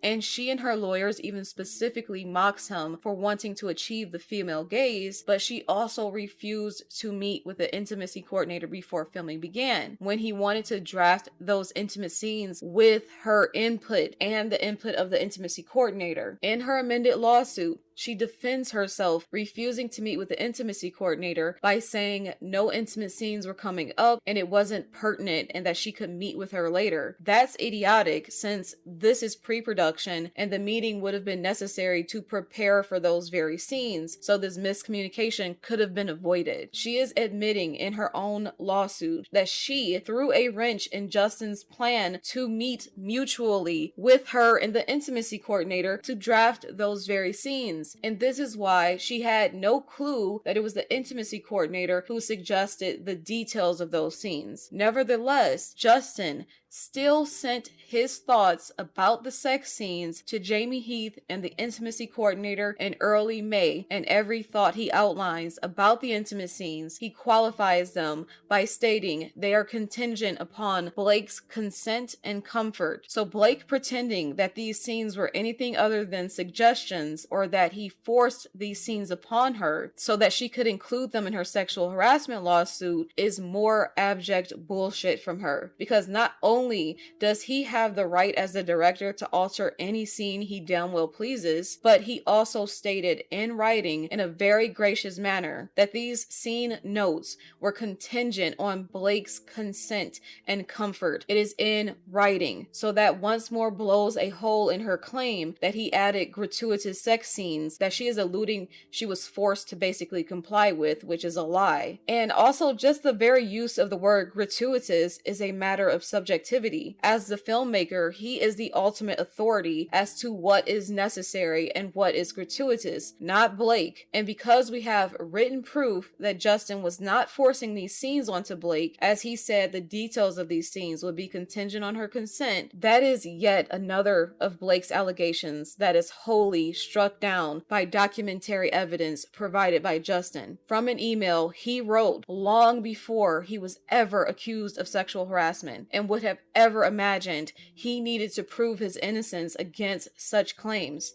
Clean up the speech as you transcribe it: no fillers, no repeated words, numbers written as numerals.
and she and her lawyers even specifically mocks him for wanting to achieve the female gaze, but she also refused to meet with the intimacy coordinator before filming began, when he wanted to draft those intimate scenes with her input and the input of the intimacy coordinator. In her amended lawsuit, she defends herself refusing to meet with the intimacy coordinator by saying no intimate scenes were coming up and it wasn't pertinent and that she could meet with her later. That's idiotic, since this is pre-production and the meeting would have been necessary to prepare for those very scenes, so this miscommunication could have been avoided. She is admitting in her own lawsuit that she threw a wrench in Justin's plan to meet mutually with her and the intimacy coordinator to draft those very scenes. And this is why she had no clue that it was the intimacy coordinator who suggested the details of those scenes. Nevertheless, Justin still sent his thoughts about the sex scenes to Jamie Heath and the intimacy coordinator in early May, and every thought he outlines about the intimate scenes, he qualifies them by stating they are contingent upon Blake's consent and comfort. So Blake pretending that these scenes were anything other than suggestions, or that he forced these scenes upon her so that she could include them in her sexual harassment lawsuit, is more abject bullshit from her, because not only does he have the right as the director to alter any scene he damn well pleases, but he also stated in writing in a very gracious manner that these scene notes were contingent on Blake's consent and comfort. It is in writing, so that once more blows a hole in her claim that he added gratuitous sex scenes that she is alluding she was forced to basically comply with, which is a lie. And also, just the very use of the word gratuitous is a matter of subjectivity. As the filmmaker, he is the ultimate authority as to what is necessary and what is gratuitous, not Blake. And because we have written proof that Justin was not forcing these scenes onto Blake, as he said the details of these scenes would be contingent on her consent, that is yet another of Blake's allegations that is wholly struck down by documentary evidence provided by Justin from an email he wrote long before he was ever accused of sexual harassment, and would have ever imagined he needed to prove his innocence against such claims.